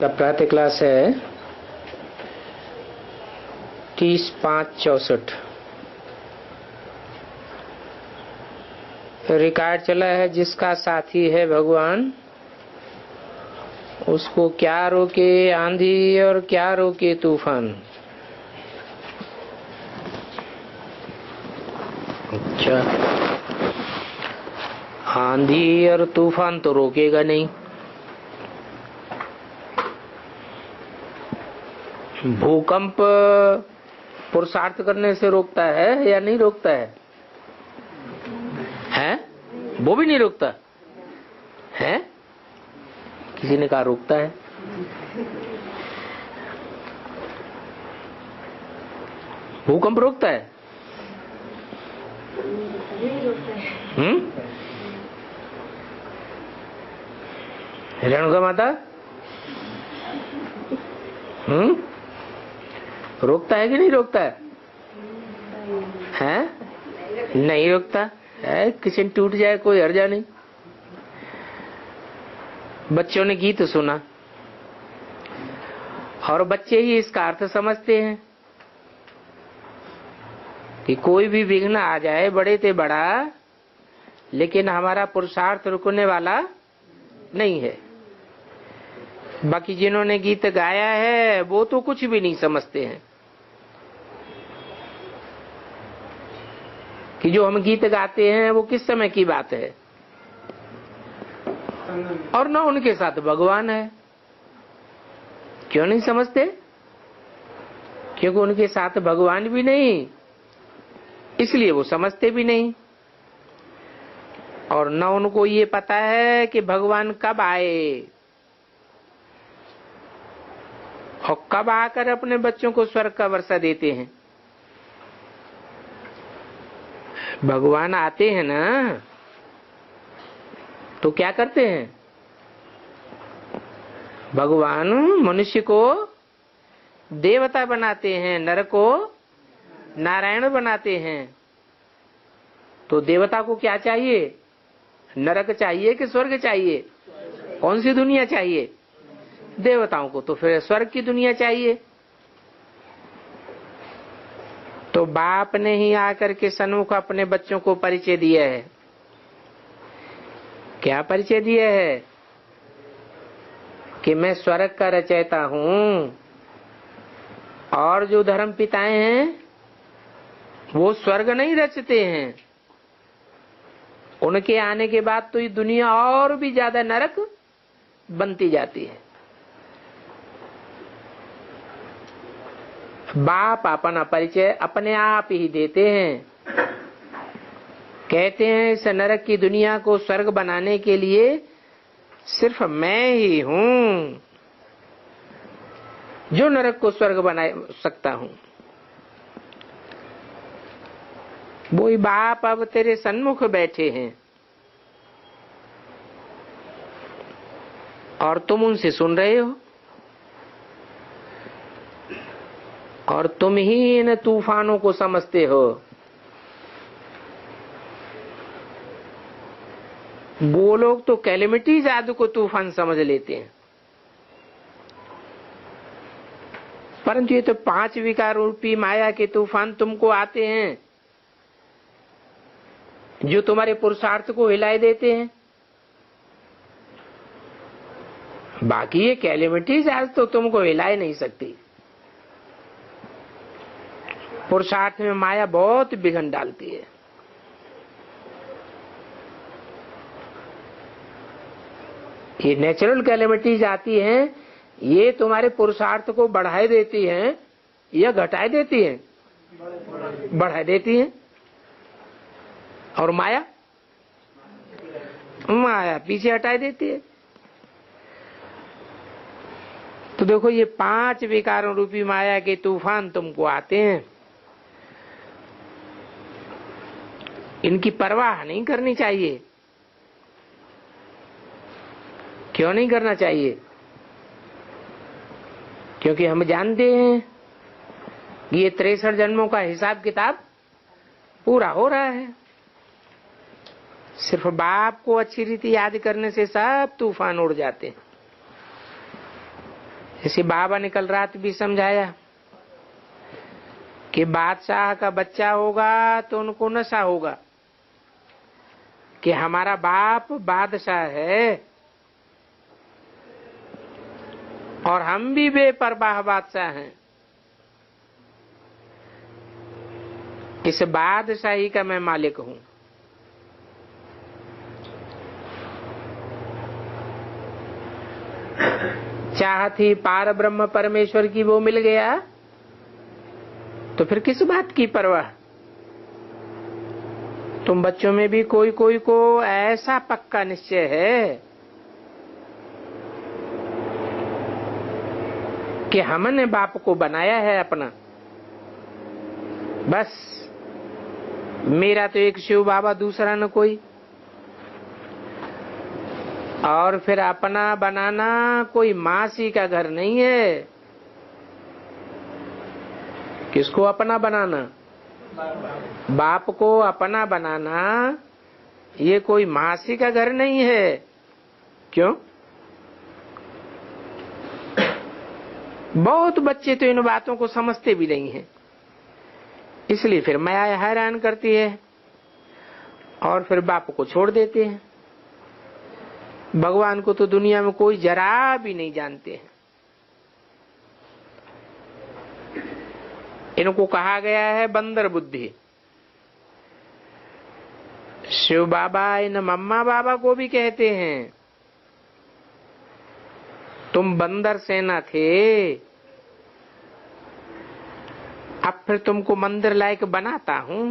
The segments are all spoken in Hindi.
का प्रातः क्लास है 30/5/64। रिकॉर्ड चला है, जिसका साथी है भगवान उसको क्या रोके आंधी और क्या रोके तूफान। अच्छा, आंधी और तूफान तो रोकेगा नहीं, भूकंप पुरुषार्थ करने से रोकता है या नहीं रोकता है? हैं? वो भी नहीं रोकता है। किसी ने कहा रोकता है। भूकंप रोकता है? रेणुका माता रोकता है कि नहीं रोकता है? हैं? नहीं रोकता है। किसी टूट जाए कोई हर्जा नहीं। बच्चों ने गीत सुना और बच्चे ही इसका अर्थ समझते हैं कि कोई भी विघ्न आ जाए बड़े ते बड़ा, लेकिन हमारा पुरुषार्थ रुकने वाला नहीं है। बाकी जिन्होंने गीत गाया है वो तो कुछ भी नहीं समझते हैं कि जो हम गीत गाते हैं वो किस समय की बात है, और न उनके साथ भगवान है। क्यों नहीं समझते? क्योंकि उनके साथ भगवान भी नहीं, इसलिए वो समझते भी नहीं। और न उनको ये पता है कि भगवान कब आए और कब आकर अपने बच्चों को स्वर्ग का वर्षा देते हैं। भगवान आते हैं ना तो क्या करते हैं? भगवान मनुष्य को देवता बनाते हैं, नर को नारायण बनाते हैं। तो देवता को क्या चाहिए? नरक चाहिए कि स्वर्ग चाहिए? कौन सी दुनिया चाहिए? देवताओं को तो फिर स्वर्ग की दुनिया चाहिए। तो बाप ने ही आकर के सन्मुख अपने बच्चों को परिचय दिया है। क्या परिचय दिया है? कि मैं स्वर्ग का रचयिता हूँ, और जो धर्म पिताएं हैं वो स्वर्ग नहीं रचते हैं। उनके आने के बाद तो ये दुनिया और भी ज्यादा नरक बनती जाती है। बाप अपना परिचय अपने आप ही देते हैं। कहते हैं इस नरक की दुनिया को स्वर्ग बनाने के लिए सिर्फ मैं ही हूँ जो नरक को स्वर्ग बना सकता हूँ। वही बाप अब तेरे सन्मुख बैठे हैं और तुम उनसे सुन रहे हो, और तुम ही इन तूफानों को समझते हो। वो लोग तो कैलेमिटीज आदि को तूफान समझ लेते हैं, परंतु ये तो 5 विकार रूपी माया के तूफान तुमको आते हैं जो तुम्हारे पुरुषार्थ को हिलाए देते हैं। बाकी ये कैलेमिटीज आज तो तुमको हिलाए नहीं सकती। पुरुषार्थ में माया बहुत विघ्न डालती है। ये नेचुरल कैलेमिटीज आती हैं, ये तुम्हारे पुरुषार्थ को बढ़ाए देती हैं या घटाए देती हैं? बढ़ाए देती हैं। और माया पीछे हटाए देती है। तो देखो ये 5 विकारों रूपी माया के तूफान तुमको आते हैं, इनकी परवाह नहीं करनी चाहिए। क्यों नहीं करना चाहिए? क्योंकि हम जानते हैं कि ये 63 जन्मों का हिसाब किताब पूरा हो रहा है। सिर्फ बाप को अच्छी रीति याद करने से सब तूफान उड़ जाते हैं। जैसे बाबा ने कल रात भी समझाया कि बादशाह का बच्चा होगा तो उनको नशा होगा कि हमारा बाप बादशाह है और हम भी बेपरवाह बादशाह हैं। इस बादशाही का मैं मालिक हूं। चाहती पार ब्रह्म परमेश्वर की वो मिल गया तो फिर किस बात की परवाह। तुम बच्चों में भी कोई कोई को ऐसा पक्का निश्चय है कि हमने बाप को बनाया है अपना, बस मेरा तो एक शिव बाबा, दूसरा न कोई। और फिर अपना बनाना कोई मासी का घर नहीं है। किसको अपना बनाना? बाप को अपना बनाना ये कोई मासी का घर नहीं है। क्यों? बहुत बच्चे तो इन बातों को समझते भी नहीं हैं, इसलिए फिर माया हैरान करती है और फिर बाप को छोड़ देते हैं। भगवान को तो दुनिया में कोई जरा भी नहीं जानते हैं। इनको कहा गया है बंदर बुद्धि। शिव बाबा इन मम्मा बाबा को भी कहते हैं तुम बंदर सेना थे, अब फिर तुमको मंदिर लायक बनाता हूं।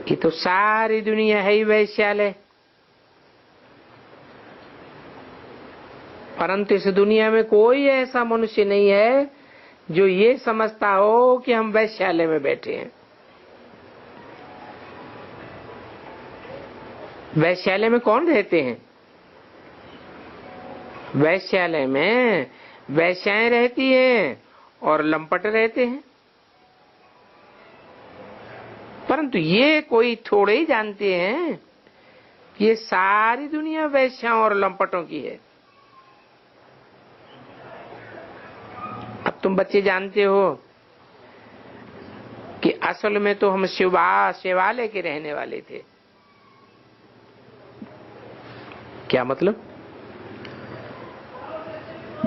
ये तो सारी दुनिया है ही वैश्यालय, परंतु इस दुनिया में कोई ऐसा मनुष्य नहीं है जो ये समझता हो कि हम वैश्यालय में बैठे हैं। वैश्यालय में कौन रहते हैं? वैश्यालय में वैश्याएं रहती हैं और लंपट रहते हैं, परंतु ये कोई थोड़े ही जानते हैं ये सारी दुनिया वैश्याओं और लंपटों की है। अब तुम बच्चे जानते हो कि असल में तो हम शिवालय के रहने वाले थे। क्या मतलब?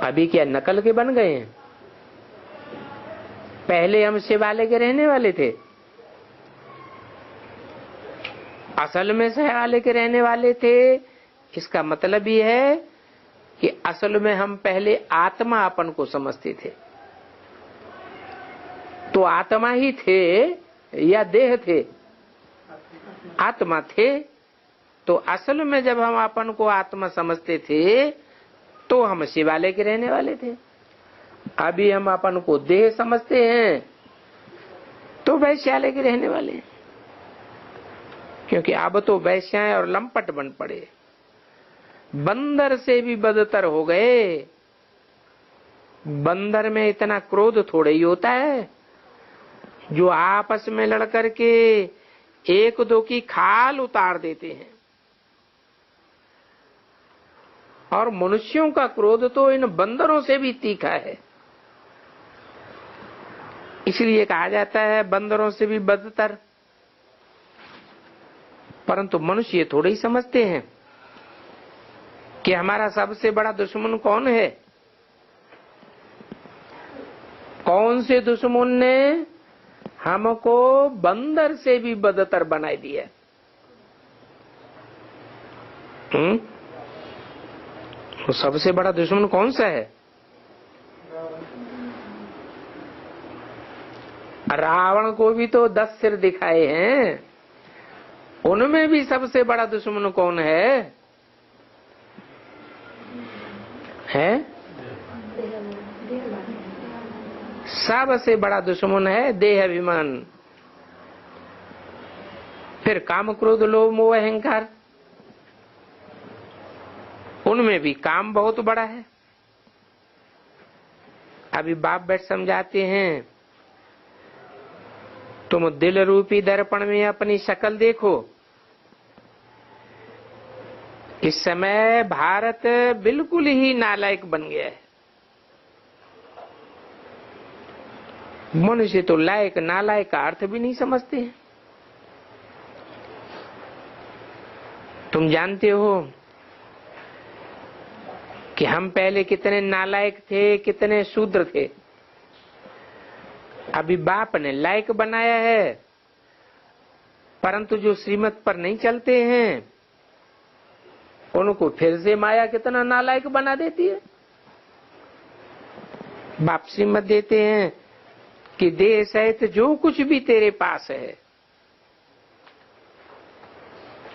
अभी क्या नकल के बन गए हैं? पहले हम शिवालय के रहने वाले थे, असल में शिवालय के रहने वाले थे। इसका मतलब ये है कि असल में हम पहले आत्मा अपन को समझते थे। तो आत्मा ही थे या देह थे? आत्मा थे। तो असल में जब हम अपन को आत्मा समझते थे तो हम शिवालय के रहने वाले थे। अभी हम अपन को देह समझते हैं तो वैश्यालय के रहने वाले हैं, क्योंकि अब तो वैश्याएं और लंपट बन पड़े, बंदर से भी बदतर हो गए। बंदर में इतना क्रोध थोड़े ही होता है जो आपस में लड़ करके एक दो की खाल उतार देते हैं, और मनुष्यों का क्रोध तो इन बंदरों से भी तीखा है। इसलिए कहा जाता है बंदरों से भी बदतर। परंतु मनुष्य थोड़े ही समझते हैं कि हमारा सबसे बड़ा दुश्मन कौन है। कौन से दुश्मन ने हमको बंदर से भी बदतर बना दिया? तो सबसे बड़ा दुश्मन कौन सा है? रावण को भी तो 10 सिर दिखाए हैं, उनमें भी सबसे बड़ा दुश्मन कौन है? सबसे बड़ा दुश्मन है देह अभिमान, फिर काम क्रोध लोभ मोह अहंकार, उनमें भी काम बहुत बड़ा है। अभी बाप बैठ समझाते हैं तुम दिल रूपी दर्पण में अपनी शक्ल देखो, इस समय भारत बिल्कुल ही नालायक बन गया है। मनुष्य तो लायक नालायक का अर्थ भी नहीं समझते हैं। तुम जानते हो कि हम पहले कितने नालायक थे, कितने शूद्र थे। अभी बाप ने लायक बनाया है, परंतु जो श्रीमत पर नहीं चलते हैं उनको फिर से माया कितना नालायक बना देती है। बाप श्रीमत देते हैं कि देह सहित जो कुछ भी तेरे पास है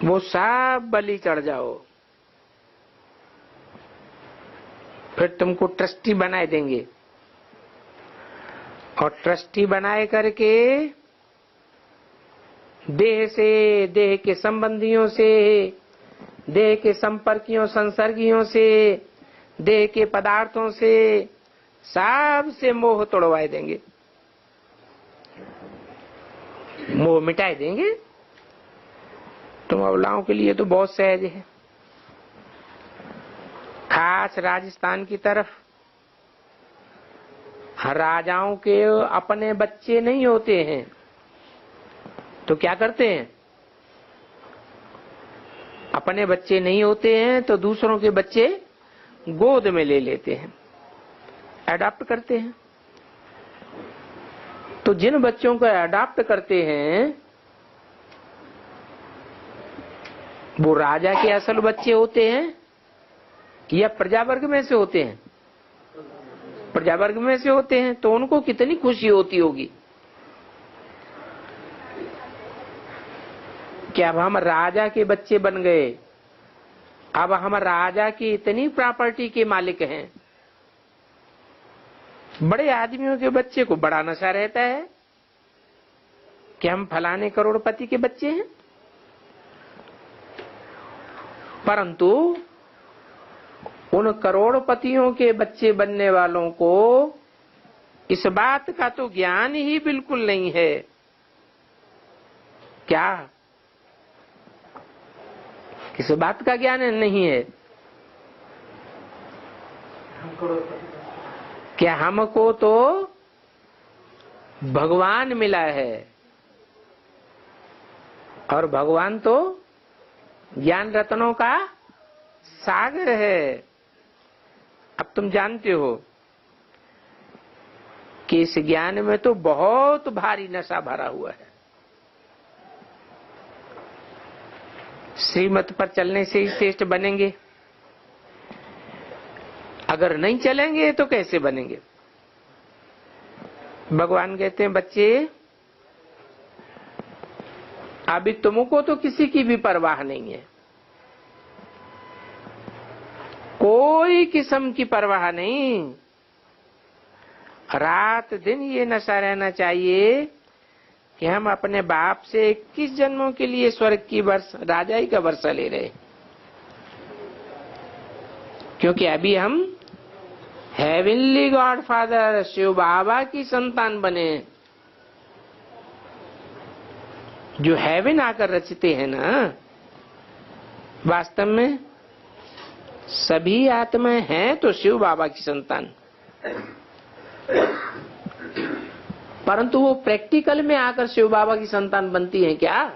वो सब बलि चढ़ जाओ, फिर तुमको ट्रस्टी बनाए देंगे। और ट्रस्टी बनाए करके देह से, देह के संबंधियों से, देह के संपर्कियों संसर्गियों से, देह के पदार्थों से सब से मोह तोड़वाए देंगे, मोह मिटाए देंगे। तुम अबलाओं के लिए तो बहुत सहज है। खास राजस्थान की तरफ राजाओं के अपने बच्चे नहीं होते हैं तो क्या करते हैं, अपने बच्चे नहीं होते हैं तो दूसरों के बच्चे गोद में ले लेते हैं, अडॉप्ट करते हैं। तो जिन बच्चों को अडॉप्ट करते हैं वो राजा के असल बच्चे होते हैं या प्रजावर्ग में से होते हैं? प्रजावर्ग में से होते हैं। तो उनको कितनी खुशी होती होगी कि अब हम राजा के बच्चे बन गए, अब हम राजा की इतनी प्रॉपर्टी के मालिक हैं। बड़े आदमियों के बच्चे को बड़ा नशा रहता है कि हम फलाने करोड़पति के बच्चे हैं, परंतु उन करोड़पतियों के बच्चे बनने वालों को इस बात का तो ज्ञान ही बिल्कुल नहीं है। क्या किस बात का ज्ञान नहीं है? क्या हमको तो भगवान मिला है और भगवान तो ज्ञान रत्नों का सागर है। अब तुम जानते हो कि इस ज्ञान में तो बहुत भारी नशा भरा हुआ है। श्रीमत पर चलने से ही श्रेष्ठ बनेंगे, अगर नहीं चलेंगे तो कैसे बनेंगे? भगवान कहते हैं बच्चे अभी तुमको तो किसी की भी परवाह नहीं है, कोई किस्म की परवाह नहीं। रात दिन ये नशा रहना चाहिए कि हम अपने बाप से 21 जन्मों के लिए स्वर्ग की राजाई का वर्षा ले रहे, क्योंकि अभी हम हेवनली गॉड फादर शिव बाबा की संतान बने, जो हेवन आकर रचते हैं ना। वास्तव में सभी आत्माएं हैं तो शिव बाबा की संतान, परंतु वो प्रैक्टिकल में आकर शिव बाबा की संतान बनती हैं क्या?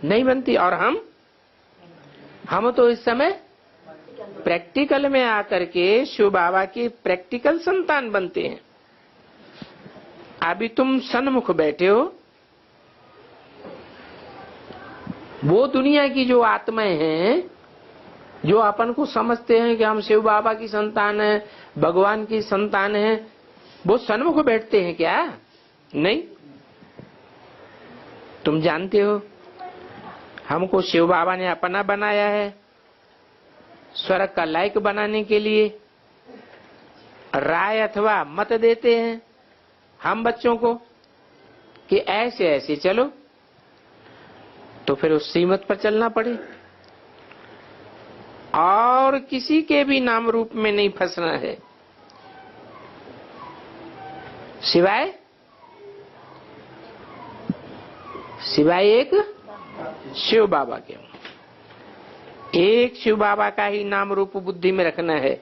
नहीं बनती। और हम तो इस समय प्रैक्टिकल में आकर के शिव बाबा की प्रैक्टिकल संतान बनते हैं। अभी तुम सन्मुख बैठे हो, वो दुनिया की जो आत्माएं हैं जो अपन को समझते हैं कि हम शिव बाबा की संतान है, भगवान की संतान है, वो सन्मुख बैठते हैं क्या? नहीं। तुम जानते हो हमको शिव बाबा ने अपना बनाया है स्वर्ग का लायक बनाने के लिए। राय अथवा मत देते हैं हम बच्चों को कि ऐसे ऐसे चलो, तो फिर उस श्रीमत पर चलना पड़े और किसी के भी नाम रूप में नहीं फंसना है, सिवाय एक शिव बाबा के। एक शिव बाबा का ही नाम रूप बुद्धि में रखना है।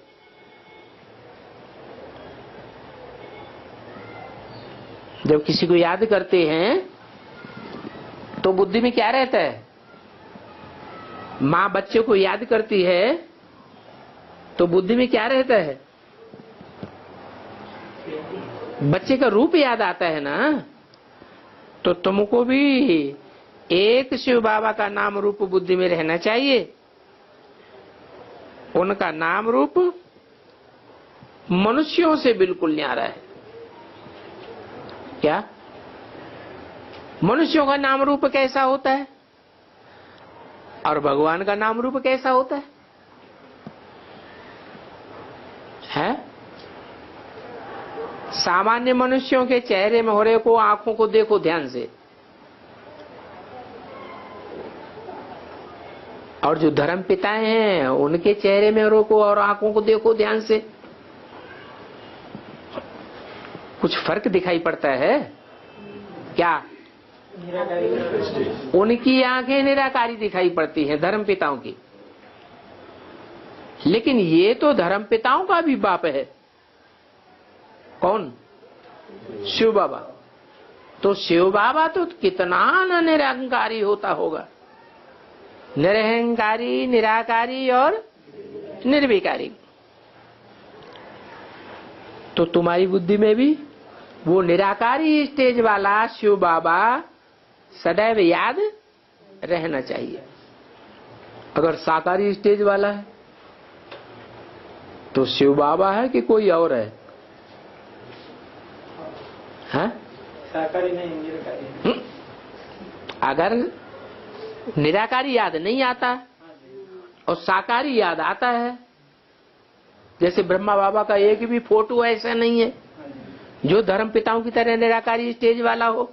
जब किसी को याद करते हैं तो बुद्धि में क्या रहता है? माँ बच्चे को याद करती है तो बुद्धि में क्या रहता है? बच्चे का रूप याद आता है ना। तो तुमको भी एक शिव बाबा का नाम रूप बुद्धि में रहना चाहिए। उनका नाम रूप मनुष्यों से बिल्कुल न्यारा है। क्या मनुष्यों का नाम रूप कैसा होता है और भगवान का नाम रूप कैसा होता है? सामान्य मनुष्यों के चेहरे में हो रहे को आंखों को देखो ध्यान से, और जो धर्म पिताएं हैं उनके चेहरे में रोको और आंखों को देखो ध्यान से। कुछ फर्क दिखाई पड़ता है क्या? उनकी आंखें निराकारी दिखाई पड़ती हैं धर्म पिताओं की, लेकिन ये तो धर्म पिताओं का भी बाप है। कौन? शिव बाबा। तो शिव बाबा तो कितना निरंकारी होता होगा, निरहंकारी, निराकारी और निर्विकारी। तो तुम्हारी बुद्धि में भी वो निराकारी स्टेज वाला शिव बाबा सदैव याद रहना चाहिए। अगर साकारी स्टेज वाला है तो शिव बाबा है कि कोई और है? हाँ? साकारी नहीं, निराकारी। अगर निराकारी याद नहीं आता और साकारी याद आता है, जैसे ब्रह्मा बाबा का एक भी फोटो ऐसा नहीं है जो धर्म पिताओं की तरह निराकारी स्टेज वाला हो,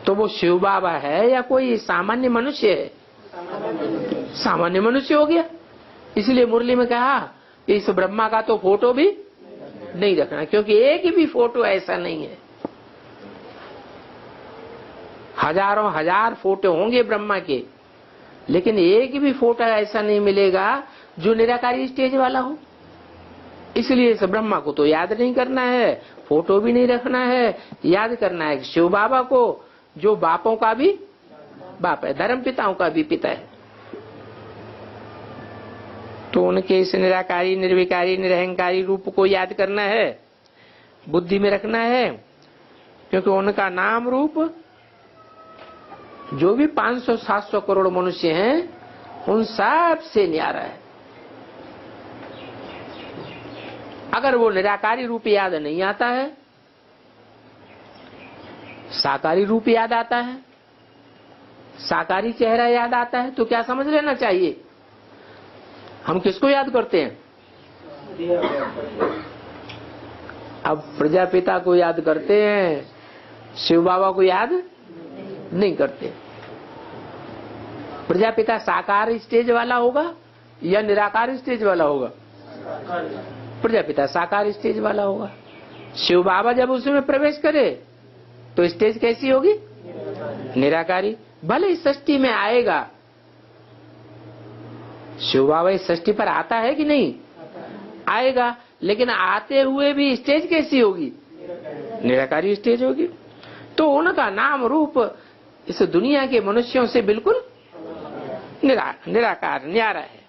तो वो शिव बाबा है या कोई सामान्य मनुष्य है? सामान्य मनुष्य हो गया। इसलिए मुरली में कहा इस ब्रह्मा का तो फोटो भी नहीं रखना, क्योंकि एक भी फोटो ऐसा नहीं है। हजारों हजार फोटो होंगे ब्रह्मा के, लेकिन एक भी फोटो ऐसा नहीं मिलेगा जो निराकारी स्टेज वाला हो। इसलिए इस ब्रह्मा को तो याद नहीं करना है, फोटो भी नहीं रखना है, याद करना है शिव बाबा को जो बापों का भी बाप है, धर्म पिताओं का भी पिता है। तो उनके इस निराकारी, निर्विकारी, निरहंकारी रूप को याद करना है, बुद्धि में रखना है, क्योंकि उनका नाम रूप जो भी 500-700 करोड़ मनुष्य हैं उन सब से न्यारा है। अगर वो निराकारी रूप याद नहीं आता है, साकारी रूप याद आता है, साकारी चेहरा याद आता है, तो क्या समझ लेना चाहिए? हम किसको याद करते हैं? अब प्रजापिता को याद करते हैं, शिव बाबा को याद नहीं करते। प्रजापिता साकार स्टेज वाला होगा या निराकार स्टेज वाला होगा? प्रजापिता साकार स्टेज वाला होगा। शिव बाबा जब उसमें प्रवेश करे तो स्टेज कैसी होगी? निराकारी। भले इस षष्ठी में आएगा, शिव बाबा इस षष्ठी पर आता है कि नहीं? आएगा, लेकिन आते हुए भी स्टेज कैसी होगी? निराकारी स्टेज होगी। तो उनका नाम रूप इस दुनिया के मनुष्यों से बिल्कुल निराकार, न्यारा है।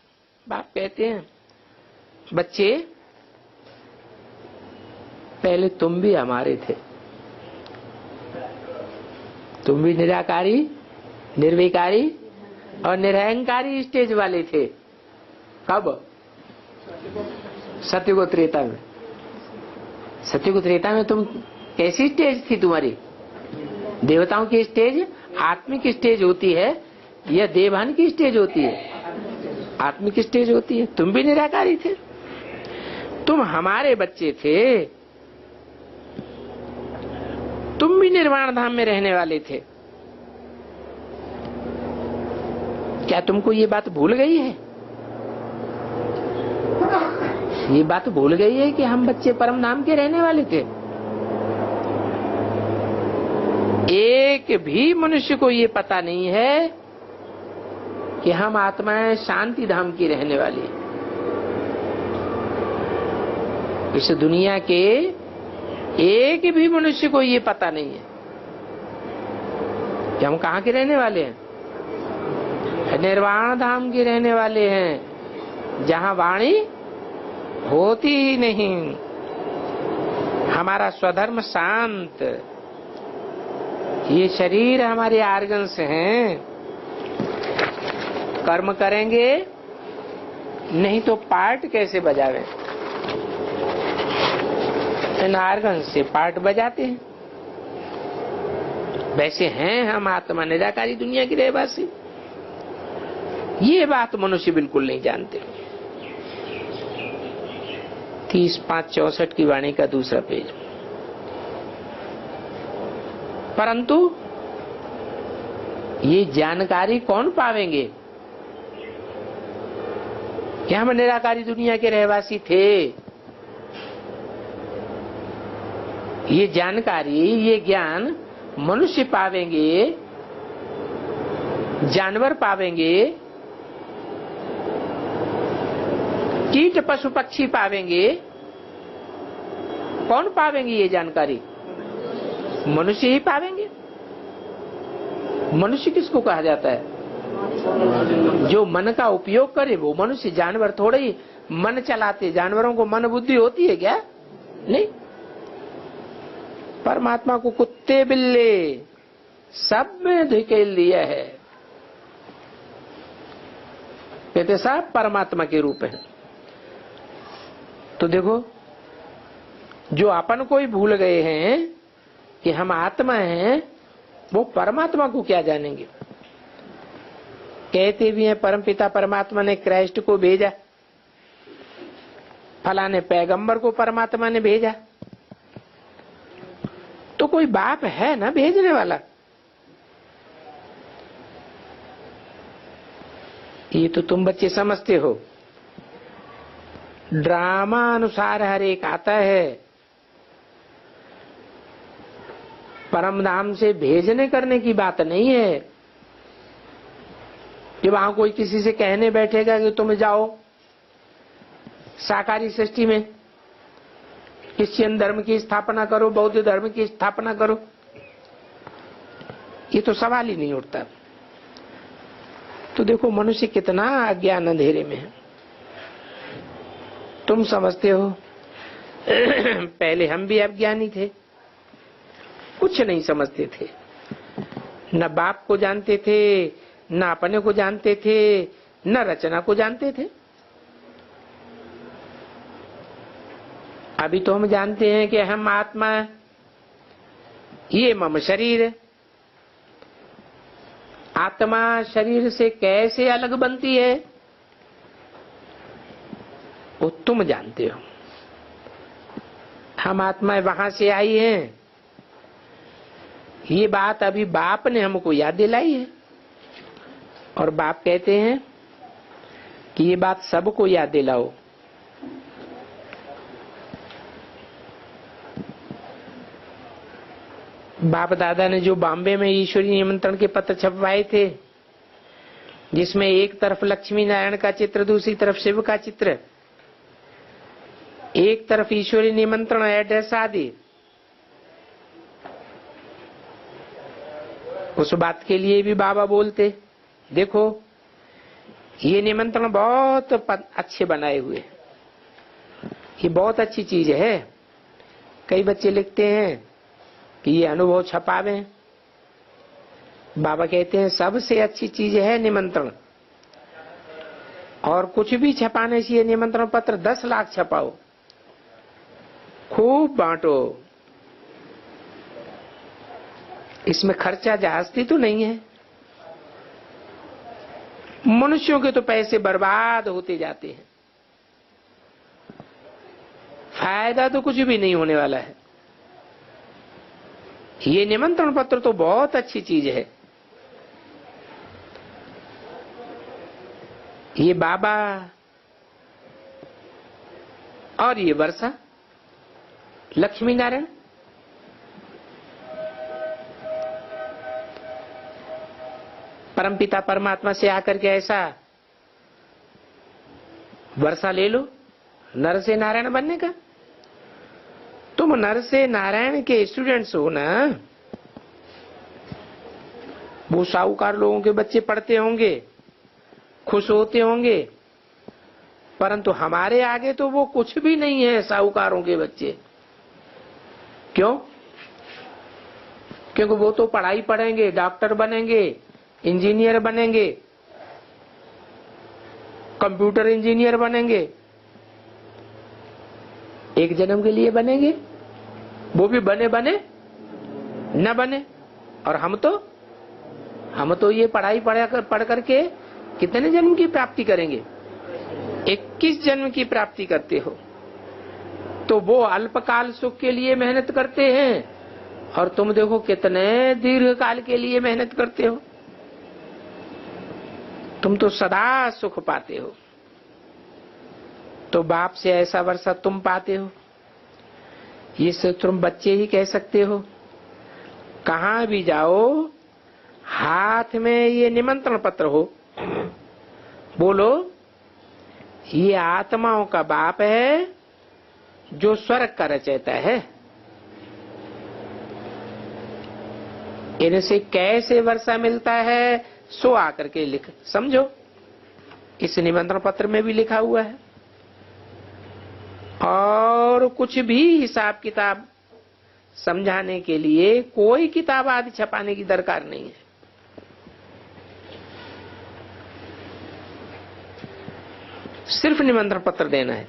बाप कहते हैं बच्चे पहले तुम भी हमारे थे, तुम भी निराकारी, निर्विकारी और निरहंकारी स्टेज वाले थे। कब? सत्ययुग त्रेता में। सत्ययुग त्रेता में तुम कैसी स्टेज थी तुम्हारी? देवताओं की स्टेज आत्मिक स्टेज होती है या देवान की स्टेज होती है? आत्मिक स्टेज होती है। तुम भी निराकारी थे, तुम हमारे बच्चे थे, तुम भी निर्वाण धाम में रहने वाले थे। क्या तुमको ये बात भूल गई है? ये बात भूल गई है कि हम बच्चे परम धाम के रहने वाले थे। एक भी मनुष्य को ये पता नहीं है कि हम आत्माएं शांति धाम की रहने वाली हैं। इस दुनिया के एक भी मनुष्य को ये पता नहीं है कि हम कहाँ के रहने वाले हैं। निर्वाण धाम के रहने वाले हैं, जहां वाणी होती ही नहीं। हमारा स्वधर्म शांत। ये शरीर हमारे आर्गन्स हैं, कर्म करेंगे नहीं तो पार्ट कैसे बजावे। इन आर्गन्स से पार्ट बजाते हैं। वैसे हैं हम आत्मा निराकारी दुनिया की रहवासी। ये बात मनुष्य बिल्कुल नहीं जानते। 30-5-64 की वाणी का दूसरा पेज। परंतु ये जानकारी कौन पावेंगे कि हम निराकारी दुनिया के रहवासी थे। ये जानकारी, ये ज्ञान मनुष्य पावेंगे, जानवर पावेंगे, कीट पशु पक्षी पावेंगे। कौन पावेंगे ये जानकारी? मनुष्य ही पावेंगे। मनुष्य किसको कहा जाता है? जो मन का उपयोग करे वो मनुष्य। जानवर थोड़े ही मन चलाते। जानवरों को मन बुद्धि होती है क्या? नहीं। परमात्मा को कुत्ते बिल्ले सब में धकेल दिया है। कहते सब परमात्मा के रूप है। तो देखो, जो अपन को ही भूल गए हैं कि हम आत्मा हैं, वो परमात्मा को क्या जानेंगे। कहते भी हैं परमपिता परमात्मा ने क्राइस्ट को भेजा, फलाने पैगंबर को परमात्मा ने भेजा। तो कोई बाप है ना भेजने वाला। ये तो तुम बच्चे समझते हो। ड्रामा अनुसार हर एक आता है। परम धाम से भेजने करने की बात नहीं है कि वहां कोई किसी से कहने बैठेगा कि तुम जाओ साकारी सृष्टि में क्रिश्चियन धर्म की स्थापना करो, बौद्ध धर्म की स्थापना करो। ये तो सवाल ही नहीं उठता। तो देखो मनुष्य कितना अज्ञान अंधेरे में है। तुम समझते हो पहले हम भी अज्ञानी थे, कुछ नहीं समझते थे। न बाप को जानते थे, न अपने को जानते थे, न रचना को जानते थे। अभी तो हम जानते हैं कि हम आत्मा, ये मम शरीर। आत्मा शरीर से कैसे अलग बनती है वो तुम जानते हो। हम आत्माएं वहां से आई हैं, ये बात अभी बाप ने हमको याद दिलाई है। और बाप कहते हैं कि ये बात सबको याद दिलाओ। बाप दादा ने जो बॉम्बे में ईश्वरीय निमंत्रण के पत्र छपवाए थे, जिसमें एक तरफ लक्ष्मी नारायण का चित्र, दूसरी तरफ शिव का चित्र, एक तरफ ईश्वरीय निमंत्रण एड्रेस आदि, उस बात के लिए भी बाबा बोलते, देखो ये निमंत्रण बहुत अच्छे बनाए हुए, ये बहुत अच्छी चीज है। कई बच्चे लिखते हैं कि ये अनुभव छपावे। बाबा कहते हैं सबसे अच्छी चीज है निमंत्रण। और कुछ भी छपाने से ये निमंत्रण पत्र 10 लाख छपाओ, खूब बांटो। इसमें खर्चा जास्ती तो नहीं है। मनुष्यों के तो पैसे बर्बाद होते जाते हैं, फायदा तो कुछ भी नहीं होने वाला है। ये निमंत्रण पत्र तो बहुत अच्छी चीज है। ये बाबा और ये वर्षा, लक्ष्मी नारायण, परमपिता परमात्मा से आकर के ऐसा वर्षा ले लो नर से नारायण बनने का। तुम नर से नारायण के स्टूडेंट्स हो ना। वो साहूकार लोगों के बच्चे पढ़ते होंगे, खुश होते होंगे, परंतु हमारे आगे तो वो कुछ भी नहीं है साहूकारों के बच्चे। क्यों? क्योंकि वो तो पढ़ाई पढ़ेंगे, डॉक्टर बनेंगे, इंजीनियर बनेंगे, कंप्यूटर इंजीनियर बनेंगे, एक जन्म के लिए बनेंगे, वो भी बने बने न बने। और हम तो ये पढ़ाई पढ़ करके कितने जन्म की प्राप्ति करेंगे? 21 जन्म की प्राप्ति करते हो। तो वो अल्पकाल सुख के लिए मेहनत करते हैं और तुम देखो कितने दीर्घ काल के लिए मेहनत करते हो। तुम तो सदा सुख पाते हो। तो बाप से ऐसा वर्षा तुम पाते हो, ये सिर्फ तुम बच्चे ही कह सकते हो। कहां भी जाओ हाथ में ये निमंत्रण पत्र हो, बोलो ये आत्माओं का बाप है जो स्वर्ग का रचयिता है। इनसे कैसे वर्षा मिलता है सो आकर के लिख समझो। इस निमंत्रण पत्र में भी लिखा हुआ है। और कुछ भी हिसाब किताब समझाने के लिए कोई किताब आदि छपाने की दरकार नहीं है। सिर्फ निमंत्रण पत्र देना है।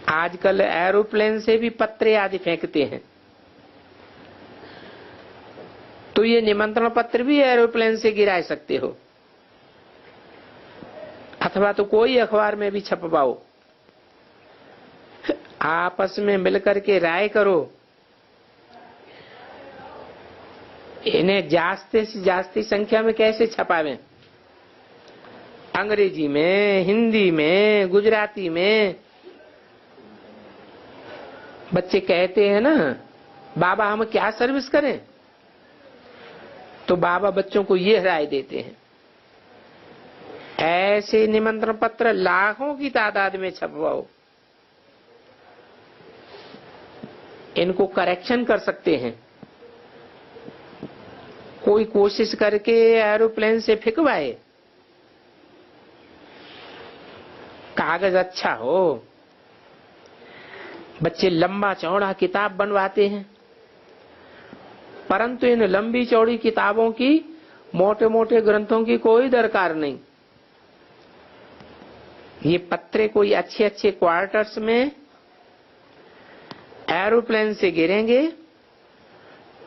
आजकल एरोप्लेन से भी पत्रे आदि फेंकते हैं, तो ये निमंत्रण पत्र भी एरोप्लेन से गिरा सकते हो, अथवा तो कोई अखबार में भी छपवाओ। आपस में मिलकर के राय करो, इन्हें जास्ती से जास्ती संख्या में कैसे छपावें। अंग्रेजी में, हिंदी में, गुजराती में। बच्चे कहते हैं ना बाबा हम क्या सर्विस करें, तो बाबा बच्चों को ये राय देते हैं ऐसे निमंत्रण पत्र लाखों की तादाद में छपवाओ। इनको करेक्शन कर सकते हैं। कोई कोशिश करके एरोप्लेन से फेंकवाए, कागज अच्छा हो। बच्चे लंबा चौड़ा किताब बनवाते हैं, परंतु इन लंबी चौड़ी किताबों की, मोटे मोटे ग्रंथों की कोई दरकार नहीं। ये पत्रे कोई अच्छे अच्छे क्वार्टर्स में एरोप्लेन से गिरेंगे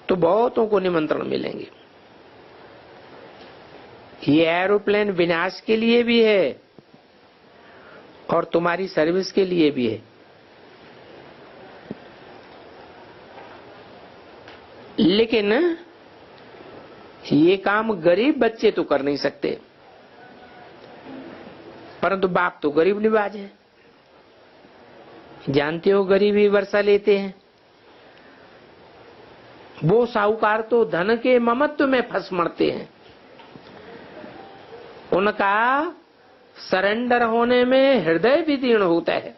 तो बहुतों को निमंत्रण मिलेंगे। ये एरोप्लेन विनाश के लिए भी है और तुम्हारी सर्विस के लिए भी है। लेकिन ये काम गरीब बच्चे तो कर नहीं सकते, परंतु बाप तो गरीब निवाज है। जानते हो गरीबी वर्षा लेते हैं। वो साहूकार तो धन के ममत्व में फंस मरते हैं। उनका सरेंडर होने में हृदय भी दीर्ण होता है।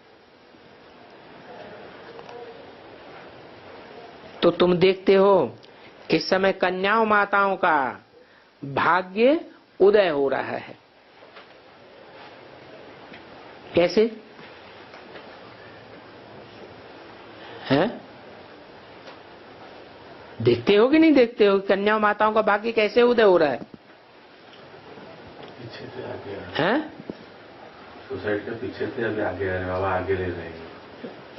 तो तुम देखते हो इस समय कन्याओं माताओं का भाग्य उदय हो रहा है। कैसे है? देखते हो कि नहीं देखते हो? कन्याओं माताओं का भाग्य कैसे उदय हो रहा है? पीछे से आगे हैं? सोसाइटी के पीछे से अभी आगे आ रहे, बाबा आगे ले रहे हैं।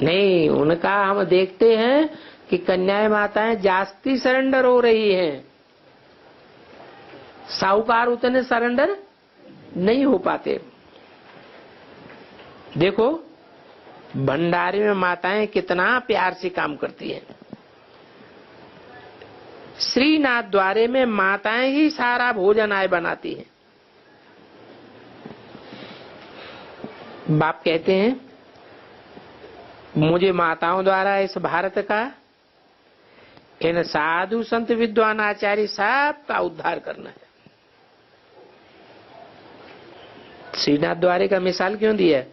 नहीं, उनका हम देखते हैं कि कन्याएं माताएं जास्ती सरेंडर हो रही हैं। साहूकार उतने सरेंडर नहीं हो पाते। देखो भंडारे में माताएं कितना प्यार से काम करती हैं। श्रीनाथ द्वारे में माताएं ही सारा भोजन आय बनाती हैं। बाप कहते हैं मुझे माताओं द्वारा इस भारत का इन साधु संत विद्वान आचार्य सब का उद्धार करना है। श्रीनाथ द्वारे का मिसाल क्यों दिया?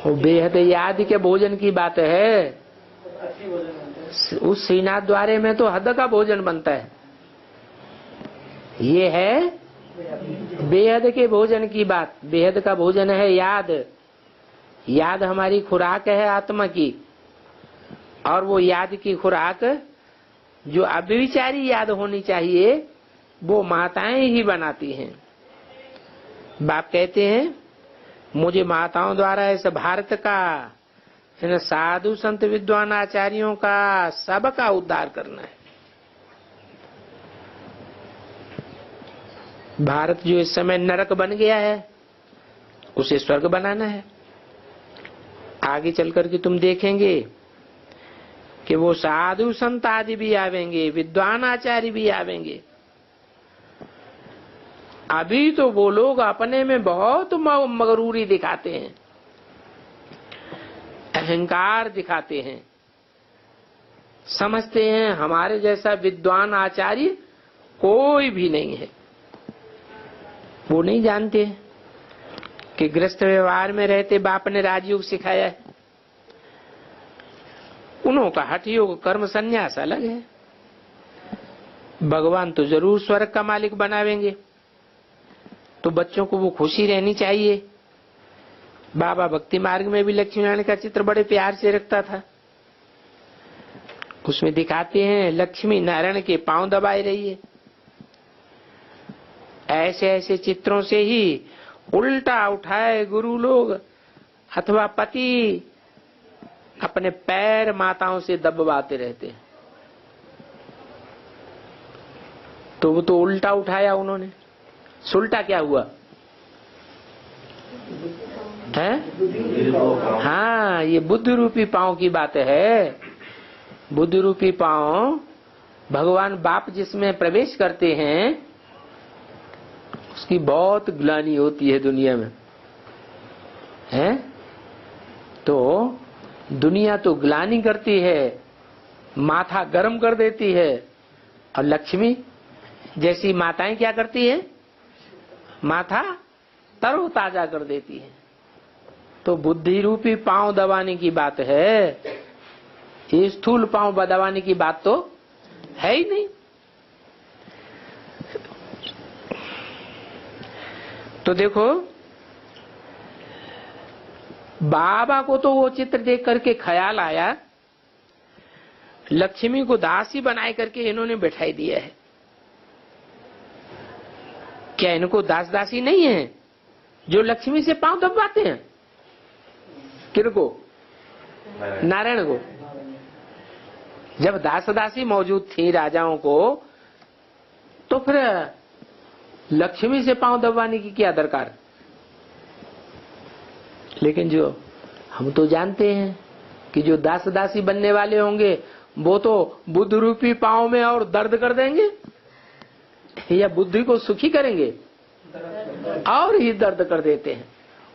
वो बेहद याद के भोजन की बात है। अच्छी भोजन बनता है। उस श्रीनाथ द्वारे में तो हद का भोजन बनता है। ये है बेहद के भोजन की बात। बेहद का भोजन है याद। याद हमारी खुराक है आत्मा की, और वो याद की खुराक जो अव्यभिचारी याद होनी चाहिए वो माताएं ही बनाती हैं। बाप कहते हैं मुझे माताओं द्वारा इस भारत का, इन साधु संत विद्वान आचार्यों का सबका उद्धार करना है। भारत जो इस समय नरक बन गया है उसे स्वर्ग बनाना है। आगे चलकर के तुम देखेंगे कि वो साधु संत आदि भी आवेंगे, विद्वान आचार्य भी आवेंगे। अभी तो वो लोग अपने में बहुत मगरूरी दिखाते हैं, अहंकार दिखाते हैं, समझते हैं हमारे जैसा विद्वान आचार्य कोई भी नहीं है। वो नहीं जानते कि गृहस्थ व्यवहार में रहते बाप ने राजयोग सिखाया है। उन्हों का हठ योग कर्म संन्यास अलग है। भगवान तो जरूर स्वर्ग का मालिक बनावेंगे, तो बच्चों को वो खुशी रहनी चाहिए। बाबा भक्ति मार्ग में भी लक्ष्मी नारायण का चित्र बड़े प्यार से रखता था। उसमें दिखाते हैं लक्ष्मी नारायण के पांव दबाए रही है। ऐसे ऐसे चित्रों से ही उल्टा उठाए गुरु लोग अथवा पति अपने पैर माताओं से दबवाते रहते हैं। तो वो तो उल्टा उठाया उन्होंने। सुल्टा क्या हुआ है? हाँ, ये बुद्ध रूपी पांव की बात है। बुद्ध रूपी पांव भगवान बाप जिसमें प्रवेश करते हैं उसकी बहुत ग्लानि होती है दुनिया में, है? तो दुनिया तो ग्लानि करती है, माथा गर्म कर देती है, और लक्ष्मी जैसी माताएं क्या करती है? माथा तरोताजा कर देती है। तो बुद्धि रूपी पांव दबाने की बात है, ये स्थूल पांव दबाने की बात तो है ही नहीं। तो देखो बाबा को तो वो चित्र देख करके ख्याल आया, लक्ष्मी को दासी बनाए करके इन्होंने बैठाई दिया है। क्या इनको दास दासी नहीं है जो लक्ष्मी से पांव दबाते हैं? किनको? नारायण को। जब दास दासी मौजूद थी राजाओं को, तो फिर लक्ष्मी से पांव दबाने की क्या दरकार? लेकिन जो हम तो जानते हैं कि जो दास दासी बनने वाले होंगे वो तो बुद्ध रूपी पांव में और दर्द कर देंगे, या बुद्धि को सुखी करेंगे और ही दर्द कर देते हैं।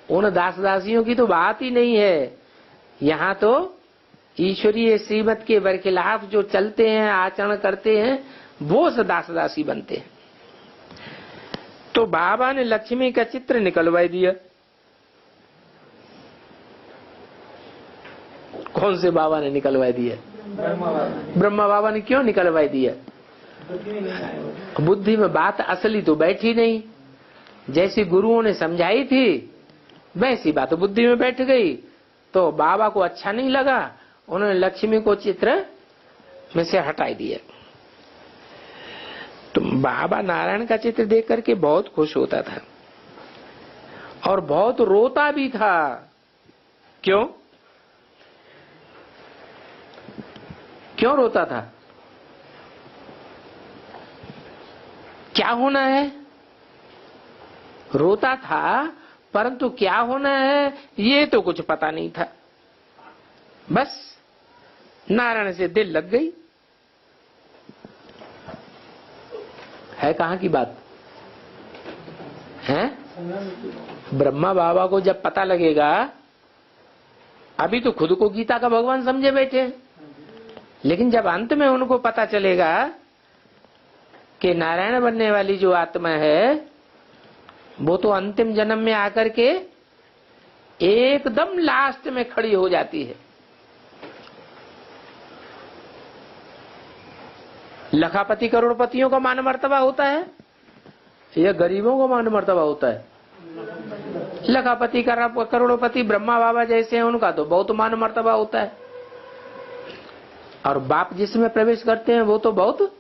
उन दास दासियों की तो बात ही नहीं है। यहाँ तो ईश्वरीय श्रीमत के बरखिलाफ जो चलते हैं, आचरण करते हैं, वो दास दासी बनते हैं। तो बाबा ने लक्ष्मी का चित्र निकलवा दिया। कौन से बाबा ने निकलवा दिया? ब्रह्मा बाबा ने क्यों निकलवा दिया? बुद्धि में बात असली तो बैठी नहीं। जैसी गुरुओं ने समझाई थी वैसी बात बुद्धि में बैठ गई, तो बाबा को अच्छा नहीं लगा, उन्होंने लक्ष्मी को चित्र में से हटा दिया। तो बाबा नारायण का चित्र देख करके बहुत खुश होता था और बहुत रोता भी था। क्यों? क्यों रोता था? क्या होना है? रोता था, परंतु क्या होना है ये तो कुछ पता नहीं था। बस नारायण से दिल लग गई। है कहाँ की बात? हैं? ब्रह्मा बाबा को जब पता लगेगा, अभी तो खुद को गीता का भगवान समझे बैठे हैं, लेकिन जब अंत में उनको पता चलेगा कि नारायण बनने वाली जो आत्मा है वो तो अंतिम जन्म में आकर के एकदम लास्ट में खड़ी हो जाती है। लखापति करोड़पतियों का मान मर्तबा होता है या गरीबों का मान मर्तबा होता है? लखापति करोड़पति ब्रह्मा बाबा जैसे हैं उनका तो बहुत मान मर्तबा होता है, और बाप जिसमें प्रवेश करते हैं वो तो बहुत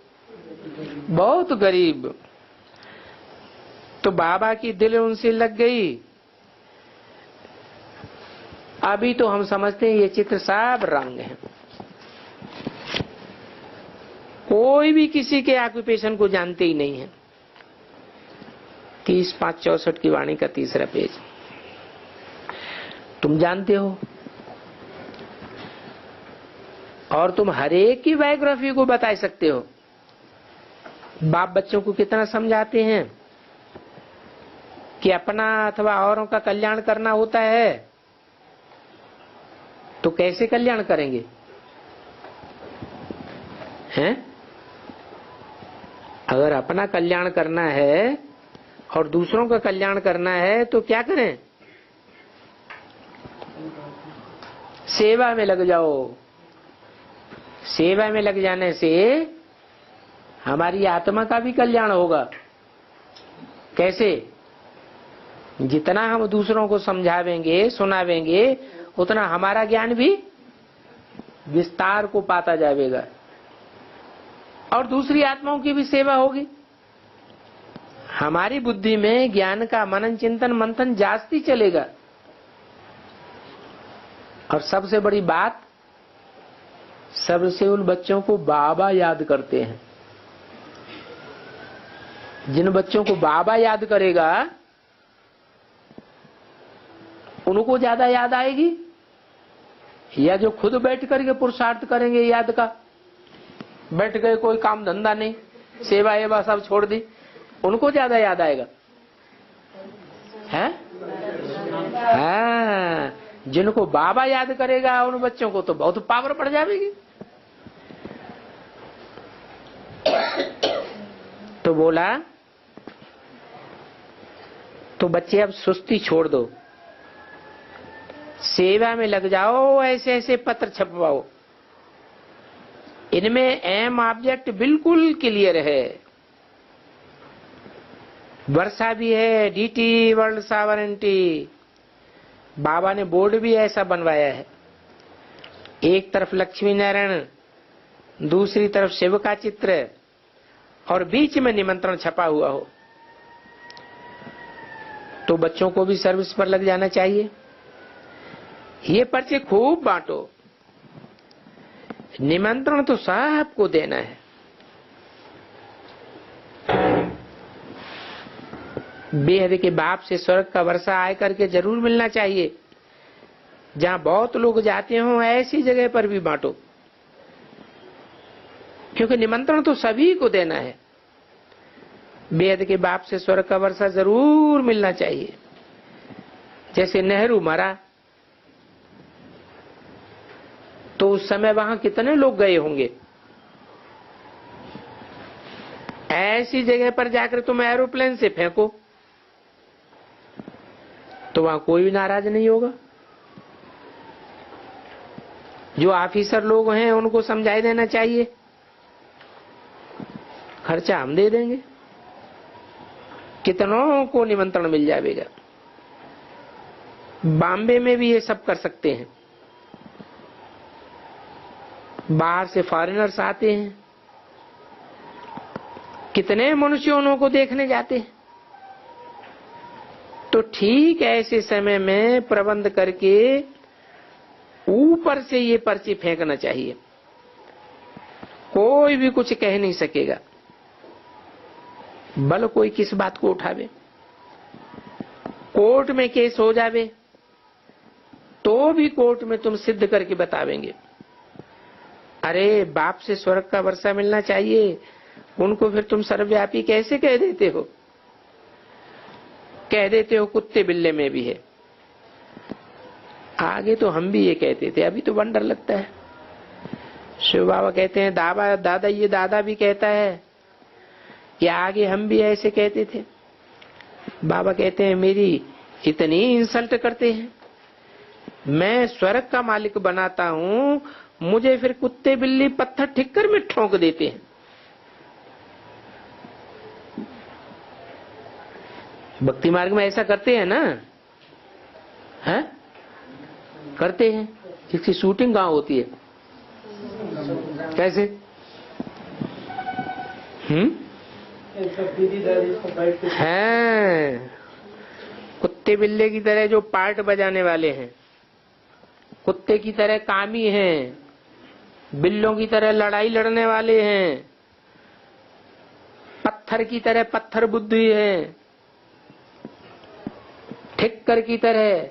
बहुत गरीब। तो बाबा की दिल उनसे लग गई। अभी तो हम समझते हैं ये चित्र सब रंग है। कोई भी किसी के ऑक्यूपेशन को जानते ही नहीं है। 30/5/64 की वाणी का 3रा पेज। तुम जानते हो, और तुम हरेक की बायोग्राफी को बता सकते हो। बाप बच्चों को कितना समझाते हैं कि अपना अथवा औरों का कल्याण करना होता है, तो कैसे कल्याण करेंगे? हैं? अगर अपना कल्याण करना है और दूसरों का कल्याण करना है तो क्या करें? सेवा में लग जाओ। सेवा में लग जाने से हमारी आत्मा का भी कल्याण होगा। कैसे? जितना हम दूसरों को समझावेंगे, सुनावेंगे, उतना हमारा ज्ञान भी विस्तार को पाता जाएगा और दूसरी आत्माओं की भी सेवा होगी। हमारी बुद्धि में ज्ञान का मनन चिंतन मंथन जास्ती चलेगा। और सबसे बड़ी बात, सबसे उन बच्चों को बाबा याद करते हैं। जिन बच्चों को बाबा याद करेगा उनको ज्यादा याद आएगी, या जो खुद बैठ करके पुरुषार्थ करेंगे याद का? बैठ गए, कोई काम धंधा नहीं, सेवा एवा सब छोड़ दी, उनको ज्यादा याद आएगा? है? हाँ, जिनको बाबा याद करेगा उन बच्चों को तो बहुत पावर बढ़ जाएगी। तो बोला, तो बच्चे अब सुस्ती छोड़ दो, सेवा में लग जाओ, ऐसे ऐसे पत्र छपवाओ। इनमें एम ऑब्जेक्ट बिल्कुल क्लियर है। वर्षा भी है, डीटी वर्ल्ड सॉवरेंटी। बाबा ने बोर्ड भी ऐसा बनवाया है, एक तरफ लक्ष्मी नारायण, दूसरी तरफ शिव का चित्र और बीच में निमंत्रण छपा हुआ हो। तो बच्चों को भी सर्विस पर लग जाना चाहिए। ये पर्चे खूब बांटो। निमंत्रण तो सबको देना है। बेहद के बाप से स्वर्ग का वर्षा आय करके जरूर मिलना चाहिए। जहां बहुत लोग जाते हो ऐसी जगह पर भी बांटो, क्योंकि निमंत्रण तो सभी को देना है। बेहद के बाप से स्वर्ग का वर्षा जरूर मिलना चाहिए। जैसे नेहरू मरा तो उस समय वहां कितने लोग गए होंगे। ऐसी जगह पर जाकर तुम एरोप्लेन से फेंको तो वहां कोई भी नाराज नहीं होगा। जो ऑफिसर लोग हैं उनको समझाई देना चाहिए, खर्चा हम दे देंगे, कितनों को निमंत्रण मिल जाएगा। बॉम्बे में भी ये सब कर सकते हैं। बाहर से फॉरेनर्स आते हैं, कितने मनुष्य उनको देखने जाते हैं। तो ठीक ऐसे समय में प्रबंध करके ऊपर से ये पर्ची फेंकना चाहिए। कोई भी कुछ कह नहीं सकेगा, भले कोई किस बात को उठावे। कोर्ट में केस हो जावे तो भी कोर्ट में तुम सिद्ध करके बतावेंगे, अरे बाप से स्वर्ग का वर्षा मिलना चाहिए, उनको फिर तुम सर्वव्यापी कैसे कह देते हो? कह देते हो कुत्ते बिल्ले में भी है। आगे तो हम भी ये कहते थे, अभी तो वंडर लगता है। शिव बाबा कहते हैं दादा ये दादा भी कहता है कि आगे हम भी ऐसे कहते थे। बाबा कहते हैं मेरी इतनी इंसल्ट करते हैं, मैं स्वर्ग का मालिक बनाता हूं, मुझे फिर कुत्ते बिल्ली पत्थर ठिक्कर में ठोक देते हैं। भक्ति मार्ग में ऐसा करते हैं ना, हैं? करते हैं। इसकी शूटिंग कहाँ होती है? कैसे? हैं कुत्ते बिल्ले की तरह जो पार्ट बजाने वाले हैं, कुत्ते की तरह कामी हैं, बिल्लों की तरह लड़ाई लड़ने वाले हैं, पत्थर की तरह पत्थर बुद्धि है, ठिक्कर की तरह,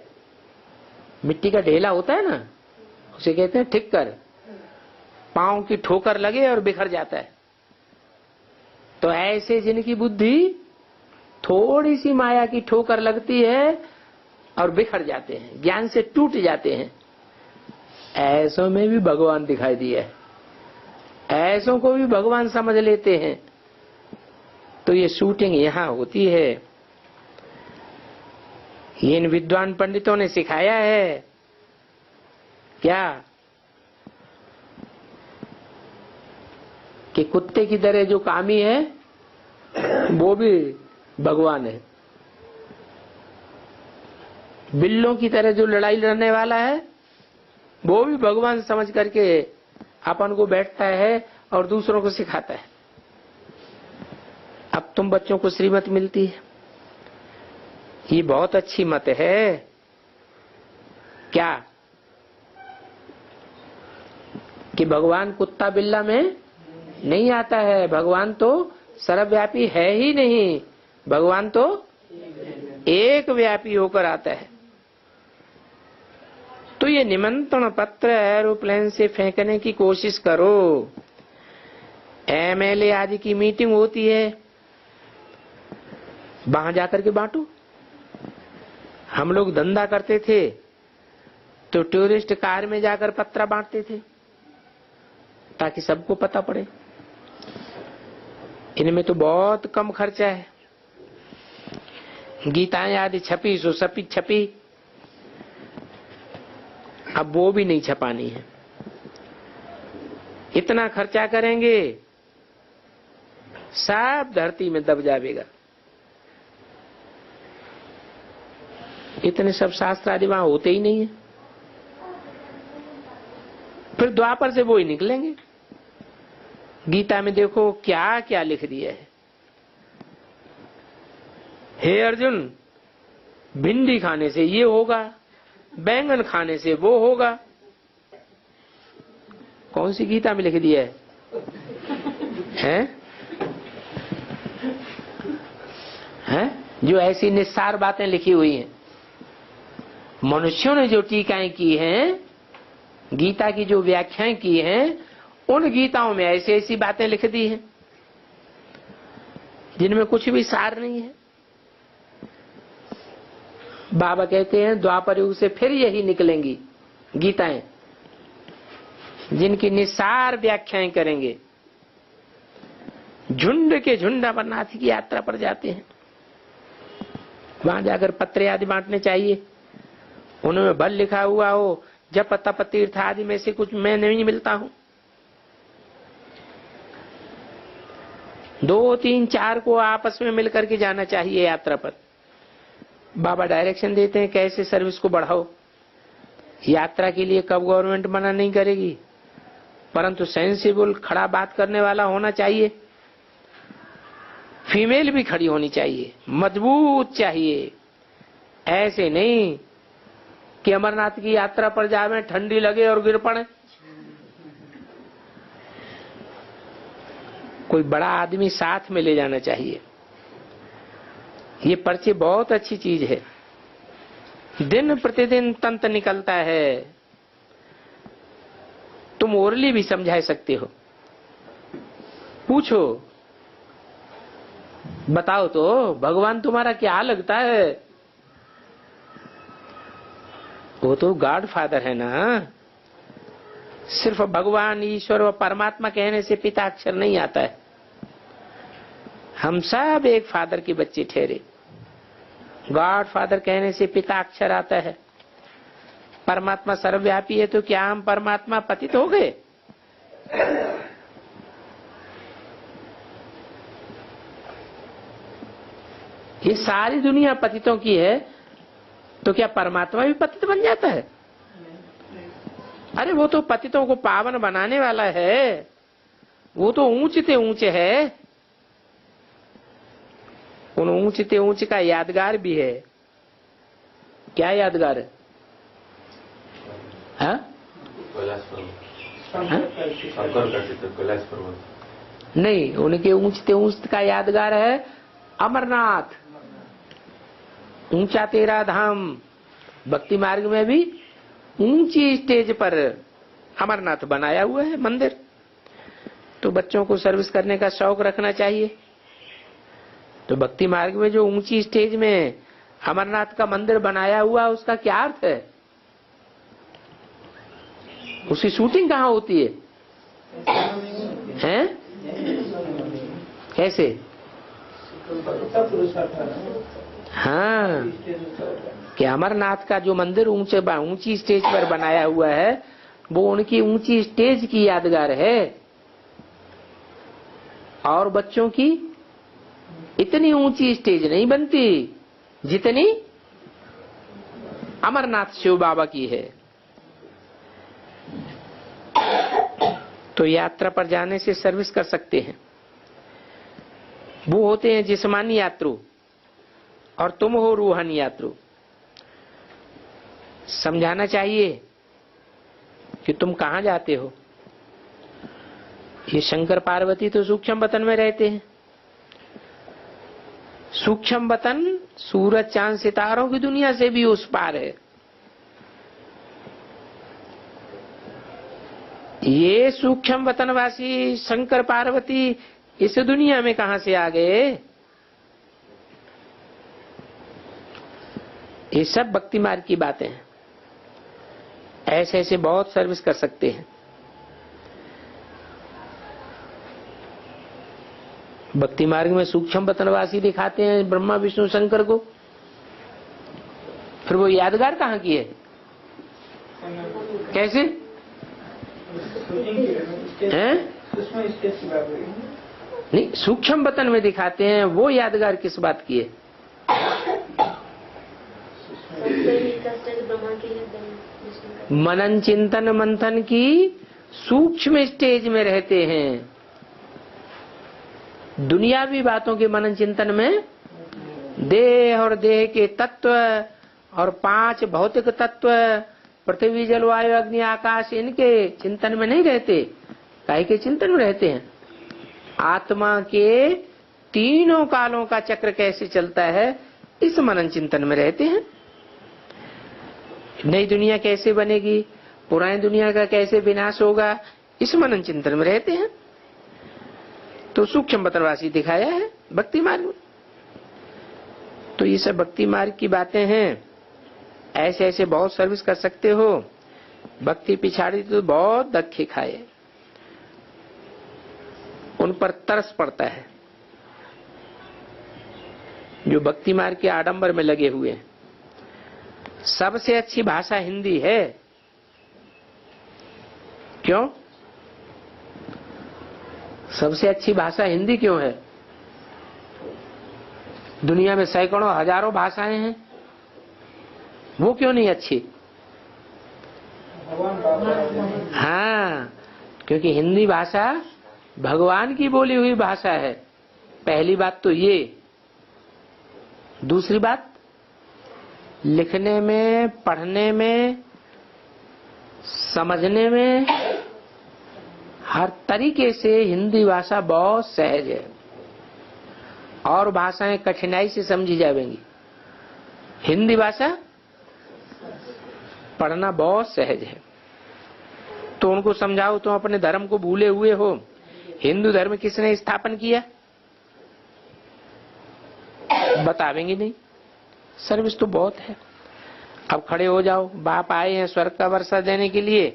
मिट्टी का ढेला होता है ना, उसे कहते हैं ठिक्कर, पांव की ठोकर लगे और बिखर जाता है। तो ऐसे जिनकी बुद्धि थोड़ी सी माया की ठोकर लगती है और बिखर जाते हैं, ज्ञान से टूट जाते हैं, ऐसों में भी भगवान दिखाई दिया है, ऐसों को भी भगवान समझ लेते हैं। तो ये शूटिंग यहां होती है। ये इन विद्वान पंडितों ने सिखाया है क्या कि कुत्ते की तरह जो कामी है वो भी भगवान है, बिल्लों की तरह जो लड़ाई लड़ने वाला है वो भी भगवान समझ करके अपन को बैठता है और दूसरों को सिखाता है। अब तुम बच्चों को श्रीमत मिलती है, ये बहुत अच्छी मत है क्या कि भगवान कुत्ता बिल्ला में नहीं आता है, भगवान तो सर्वव्यापी है ही नहीं, भगवान तो एक व्यापी होकर आता है। तो ये निमंत्रण पत्र एरोप्लेन से फेंकने की कोशिश करो। एमएलए आदि की मीटिंग होती है, वहां जाकर के बांटो। हम लोग धंधा करते थे तो टूरिस्ट कार में जाकर पत्रा बांटते थे ताकि सबको पता पड़े। इनमें तो बहुत कम खर्चा है। गीताएं आदि छपी सो छपी, अब वो भी नहीं छपानी है। इतना खर्चा करेंगे सब धरती में दब जाएगा। इतने सब शास्त्र आदि वहां होते ही नहीं है। फिर द्वापर से वो ही निकलेंगे। गीता में देखो क्या क्या लिख दिया है। हे अर्जुन, भिंडी खाने से ये होगा, बैंगन खाने से वो होगा। कौन सी गीता में लिख दिया है? हैं? जो ऐसी निस्सार बातें लिखी हुई हैं। मनुष्यों ने जो टीकाएं की हैं, गीता की जो व्याख्याएं की हैं, उन गीताओं में ऐसी ऐसी बातें लिख दी हैं जिनमें कुछ भी सार नहीं है। बाबा कहते हैं द्वापर युग से फिर यही निकलेंगी गीताएं, जिनकी निसार व्याख्याएं करेंगे। झुंड के झुंड अमरनाथ की यात्रा पर जाते हैं, वहां जाकर पत्र आदि बांटने चाहिए। उनमें भल लिखा हुआ हो, जप तप तीर्थ आदि में से कुछ मैं नहीं मिलता हूं। 2 3 4 को आपस में मिलकर के जाना चाहिए यात्रा पर। बाबा डायरेक्शन देते हैं कैसे सर्विस को बढ़ाओ। यात्रा के लिए कब गवर्नमेंट मना नहीं करेगी, परंतु सेंसिबल खड़ा बात करने वाला होना चाहिए। फीमेल भी खड़ी होनी चाहिए, मजबूत चाहिए। ऐसे नहीं कि अमरनाथ की यात्रा पर जावे, ठंडी लगे और गिर पड़े। कोई बड़ा आदमी साथ में ले जाना चाहिए। ये पर्ची बहुत अच्छी चीज है। दिन प्रतिदिन तंत्र निकलता है। तुम ओरली भी समझा सकते हो। पूछो बताओ तो भगवान तुम्हारा क्या लगता है? वो तो गॉड फादर है ना। सिर्फ भगवान, ईश्वर व परमात्मा कहने से पिता अक्षर नहीं आता है। हम सब एक फादर के बच्चे ठहरे। गॉड फादर कहने से पिता अक्षर आता है। परमात्मा सर्वव्यापी है, तो क्या हम परमात्मा पतित हो गए? ये सारी दुनिया पतितों की है, तो क्या परमात्मा भी पतित बन जाता है? अरे वो तो पतितों को पावन बनाने वाला है। वो तो ऊंचते ऊंचे है। उन ऊंचते ऊंच का यादगार भी है। क्या यादगार है? हाँ? कैलाश पर्वत नहीं, उनके ऊंचते ऊंच का यादगार है अमरनाथ। ऊंचा तेरा धाम। भक्ति मार्ग में भी ऊंची स्टेज पर अमरनाथ बनाया हुआ है मंदिर। तो बच्चों को सर्विस करने का शौक रखना चाहिए। तो भक्ति मार्ग में जो ऊंची स्टेज में अमरनाथ का मंदिर बनाया हुआ, उसका क्या अर्थ है? उसकी शूटिंग कहाँ होती है? हैं? कैसे? हाँ, कि अमरनाथ का जो मंदिर ऊंची स्टेज पर बनाया हुआ है, वो उनकी ऊंची स्टेज की यादगार है। और बच्चों की इतनी ऊंची स्टेज नहीं बनती जितनी अमरनाथ शिव बाबा की है। तो यात्रा पर जाने से सर्विस कर सकते हैं। वो होते हैं जिस्मानी यात्रु, और तुम हो रूहानी यात्रु। समझाना चाहिए कि तुम कहां जाते हो। ये शंकर पार्वती तो सूक्ष्म वतन में रहते हैं। सूक्ष्म वतन सूरज चांद सितारों की दुनिया से भी उस पार है। ये सूक्ष्म वतनवासी शंकर पार्वती इस दुनिया में कहां से आ गए? ये सब भक्ति मार्ग की बातें हैं। ऐसे ऐसे बहुत सर्विस कर सकते हैं। भक्ति मार्ग में सूक्ष्म वतनवासी दिखाते हैं ब्रह्मा विष्णु शंकर को। फिर वो यादगार कहाँ की है? कैसे हैं? नहीं, सूक्ष्म वतन में दिखाते हैं, वो यादगार किस बात की है? मनन चिंतन मंथन की सूक्ष्म स्टेज में रहते हैं। दुनियावी बातों के मनन चिंतन में देह और देह के तत्व और 5 भौतिक तत्व, पृथ्वी जल वायु अग्नि आकाश, इनके चिंतन में नहीं रहते। काहे के चिंतन में रहते हैं? आत्मा के तीनों कालों का चक्र कैसे चलता है, इस मनन चिंतन में रहते हैं। नई दुनिया कैसे बनेगी, पुरानी दुनिया का कैसे विनाश होगा, इस मनन चिंतन में रहते हैं। तो सूक्ष्म वतनवासी दिखाया है भक्ति मार्ग में। तो ये सब भक्ति मार्ग की बातें हैं। ऐसे ऐसे बहुत सर्विस कर सकते हो। भक्ति पिछाड़ी तो बहुत धक्के खाए, उन पर तरस पड़ता है जो भक्ति मार्ग के आडंबर में लगे हुए हैं। सबसे अच्छी भाषा हिंदी है। क्यों? सबसे अच्छी भाषा हिंदी क्यों है? दुनिया में सैकड़ों हजारों भाषाएं हैं, वो क्यों नहीं अच्छी? हाँ, क्योंकि हिंदी भाषा भगवान की बोली हुई भाषा है। पहली बात तो ये। दूसरी बात, लिखने में, पढ़ने में, समझने में, हर तरीके से हिंदी भाषा बहुत सहज है। और भाषाएं कठिनाई से समझी जाएंगी। हिंदी भाषा पढ़ना बहुत सहज है। तो उनको समझाओ, तुम अपने धर्म को भूले हुए हो। हिंदू धर्म किसने स्थापन किया? बतावेंगे नहीं, सर्विस तो बहुत है। अब खड़े हो जाओ, बाप आए हैं स्वर्ग का वर्षा देने के लिए,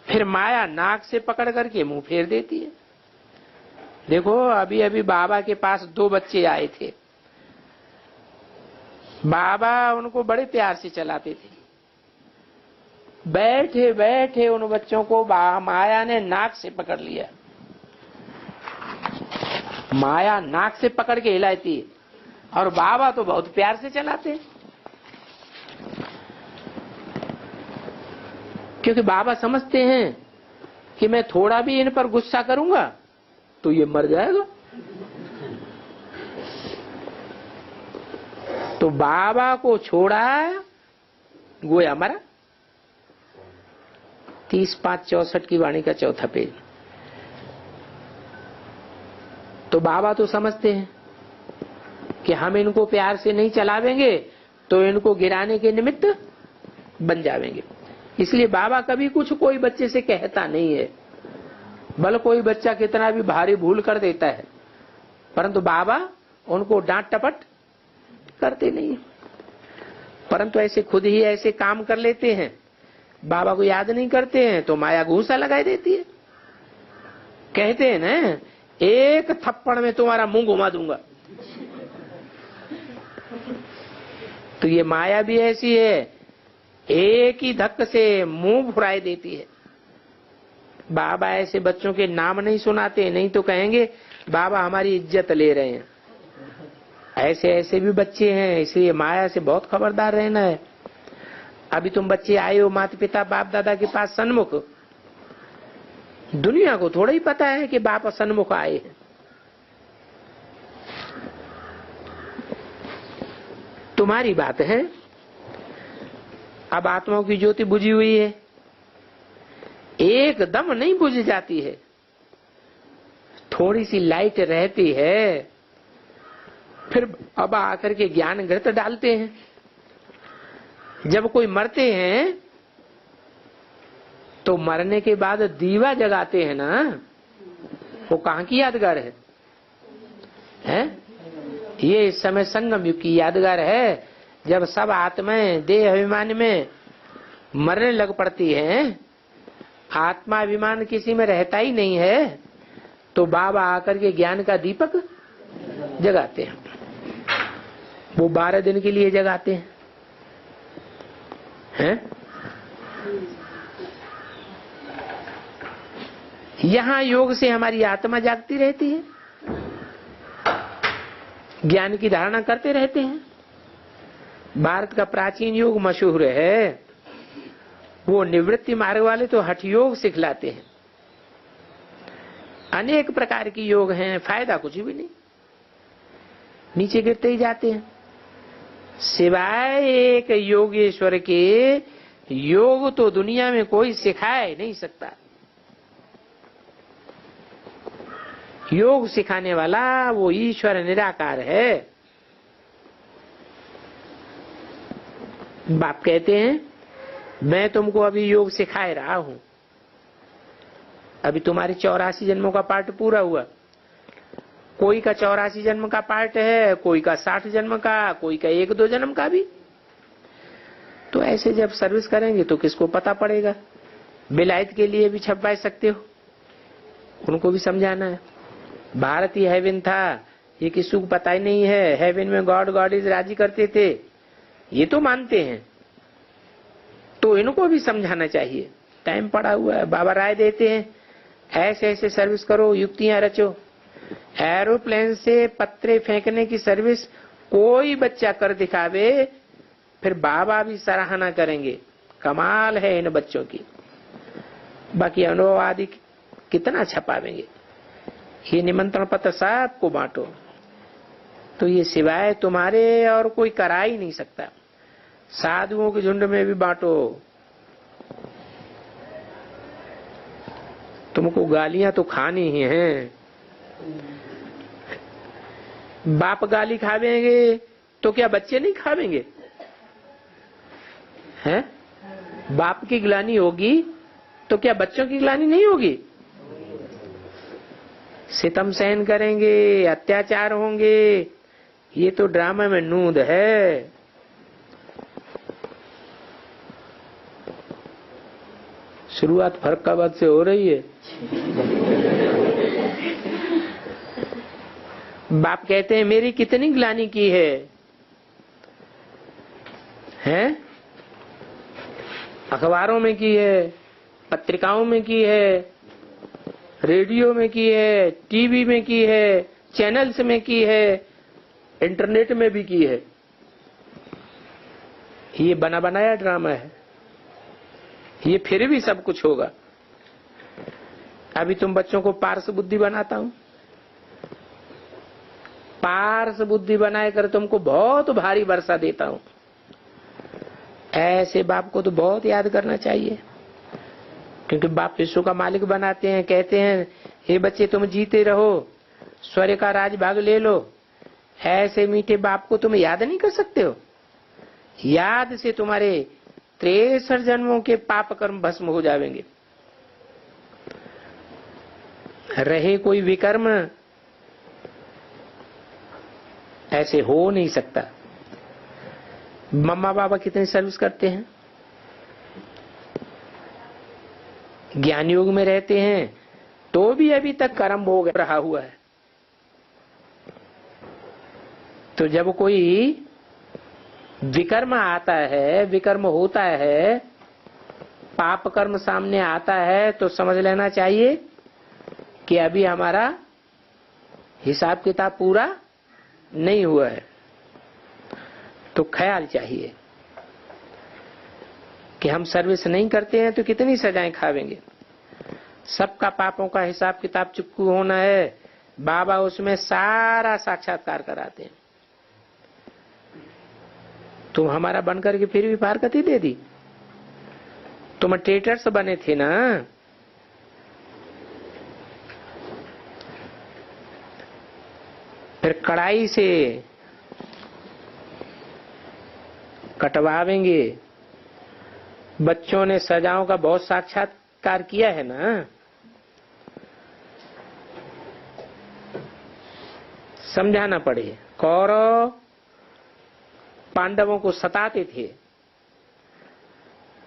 फिर माया नाक से पकड़ करके मुंह फेर देती है। देखो अभी अभी बाबा के पास 2 बच्चे आए थे, बाबा उनको बड़े प्यार से चलाते थे, बैठे बैठे उन बच्चों को माया ने नाक से पकड़ लिया। माया नाक से पकड़ के हिलाती है और बाबा तो बहुत प्यार से चलाते हैं, क्योंकि बाबा समझते हैं कि मैं थोड़ा भी इन पर गुस्सा करूंगा तो ये मर जाएगा। तो बाबा को छोड़ा गोया मरा। 30-5-64 की वाणी का 4था पेज। तो बाबा तो समझते हैं कि हम इनको प्यार से नहीं चलावेंगे तो इनको गिराने के निमित्त बन जावेंगे, इसलिए बाबा कभी कुछ कोई बच्चे से कहता नहीं है। भले कोई बच्चा कितना भी भारी भूल कर देता है, परंतु बाबा उनको डांट टपट करते नहीं, परंतु ऐसे खुद ही ऐसे काम कर लेते हैं, बाबा को याद नहीं करते हैं तो माया घूसा लगाई देती है। कहते हैं ना, एक थप्पड़ में तुम्हारा मुंह घुमा दूंगा। तो ये माया भी ऐसी है, एक ही धक्क से मुंह फुराई देती है। बाबा ऐसे बच्चों के नाम नहीं सुनाते, नहीं तो कहेंगे बाबा हमारी इज्जत ले रहे हैं। ऐसे ऐसे भी बच्चे हैं, इसलिए माया से बहुत खबरदार रहना है। अभी तुम बच्चे आए हो माता पिता बाप दादा के पास सन्मुख, दुनिया को थोड़ा ही पता है कि बाप सन्मुख आए हैं। तुम्हारी बात है, अब आत्माओं की ज्योति बुझी हुई है, एकदम नहीं बुझ जाती है, थोड़ी सी लाइट रहती है, फिर अब आकर के ज्ञान घृत डालते हैं। जब कोई मरते हैं तो मरने के बाद दीवा जगाते हैं ना, वो कहाँ की यादगार है? ये इस समय संगम युग की यादगार है, जब सब आत्माएं देह अभिमान में मरने लग पड़ती हैं, आत्मा अभिमान किसी में रहता ही नहीं है, तो बाबा आकर के ज्ञान का दीपक जगाते हैं। वो 12 दिन के लिए जगाते हैं? यहाँ योग से हमारी आत्मा जागती रहती है, ज्ञान की धारणा करते रहते हैं। भारत का प्राचीन योग मशहूर है, वो निवृत्ति मार्ग वाले तो हठ योग सिखलाते हैं। अनेक प्रकार की योग हैं, फायदा कुछ भी नहीं, नीचे गिरते ही जाते हैं। सिवाय एक योगेश्वर के योग तो दुनिया में कोई सिखाए नहीं सकता। योग सिखाने वाला वो ईश्वर निराकार है। बाप कहते हैं मैं तुमको अभी योग सिखाए रहा हूं, अभी तुम्हारे 84 जन्मों का पार्ट पूरा हुआ। कोई का 84 जन्म का पार्ट है, कोई का 60 जन्म का, कोई का 1-2 जन्म का भी। तो ऐसे जब सर्विस करेंगे तो किसको पता पड़ेगा। बिलायत के लिए भी छपवा सकते हो, उनको भी समझाना है। भारत ही हेवन था, ये किसी को पता ही नहीं है। हेवन में गॉड गॉडेज राजी करते थे, ये तो मानते हैं, तो इनको भी समझाना चाहिए। टाइम पड़ा हुआ है, बाबा राय देते हैं ऐसे ऐसे सर्विस करो, युक्तियां रचो। एरोप्लेन से पत्रे फेंकने की सर्विस कोई बच्चा कर दिखावे, फिर बाबा भी सराहना करेंगे, कमाल है इन बच्चों की। बाकी अनुभव आदि कितना छपावेंगे। ये निमंत्रण पत्र सबको बांटो, तो ये सिवाय तुम्हारे और कोई करा ही नहीं सकता। साधुओं के झुंड में भी बांटो। तुमको गालियां तो खानी ही हैं। बाप गाली खावेंगे तो क्या बच्चे नहीं खावेंगे? हैं? बाप की ग्लानि होगी तो क्या बच्चों की ग्लानि नहीं होगी? सितम सहन करेंगे, अत्याचार होंगे, ये तो ड्रामा में नूंद है। शुरुआत फरक्काबाद से हो रही है। बाप कहते हैं मेरी कितनी ग्लानि की है, हैं? अखबारों में की है, पत्रिकाओं में की है, रेडियो में की है, टीवी में की है, चैनल्स में की है, इंटरनेट में भी की है। ये बना बनाया ड्रामा है। ये फिर भी सब कुछ होगा। अभी तुम बच्चों को पार्श्व बुद्धि बनाता हूं। पार्श्व बुद्धि बनाए कर तुमको बहुत भारी वर्षा देता हूं। ऐसे बाप को तो बहुत याद करना चाहिए, क्योंकि बाप विश्व का मालिक बनाते हैं। कहते हैं हे बच्चे तुम जीते रहो, स्वर्ग का राज भाग ले लो। ऐसे मीठे बाप को तुम याद नहीं कर सकते हो? याद से तुम्हारे 63 जन्मों के पाप कर्म भस्म हो जाएंगे। रहे कोई विकर्म ऐसे हो नहीं सकता। मम्मा बाबा कितनी सर्विस करते हैं, ज्ञान योग में रहते हैं, तो भी अभी तक कर्म भोग रहा हुआ है। तो जब कोई विकर्म आता है, विकर्म होता है, पाप कर्म सामने आता है, तो समझ लेना चाहिए कि अभी हमारा हिसाब किताब पूरा नहीं हुआ है। तो ख्याल चाहिए कि हम सर्विस नहीं करते हैं तो कितनी सजाएं खावेंगे। सबका पापों का हिसाब किताब चुप्पू होना है। बाबा उसमें सारा साक्षात्कार कराते हैं। तुम हमारा बनकर के फिर भी फारकती दे दी। तुम ट्रेटर्स बने थे ना। फिर कड़ाई से कटवावेंगे। बच्चों ने सजाओं का बहुत साक्षात्कार किया है ना। समझाना पड़े। कौरव पांडवों को सताते थे,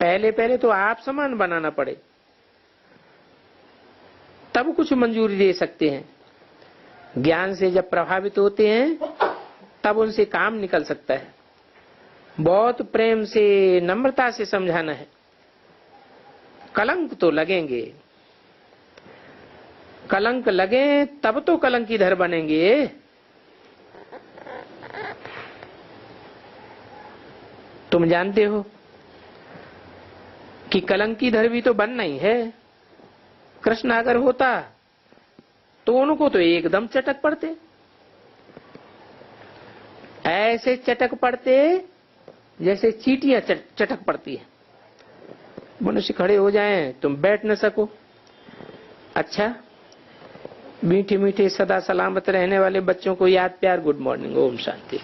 पहले पहले तो आप समान बनाना पड़े, तब कुछ मंजूरी दे सकते हैं। ज्ञान से जब प्रभावित होते हैं तब उनसे काम निकल सकता है। बहुत प्रेम से नम्रता से समझाना है। कलंक तो लगेंगे, कलंक लगे तब तो कलंकीधर बनेंगे। तुम जानते हो कि कलंकीधर भी तो बनना ही है। कृष्ण अगर होता तो उनको तो एकदम चटक पड़ते, ऐसे चटक पड़ते जैसे चींटियां चटक पड़ती है। मनुष्य खड़े हो जाएं तुम बैठ न सको। अच्छा, मीठे मीठे सदा सलामत रहने वाले बच्चों को याद प्यार, गुड मॉर्निंग, ओम शांति।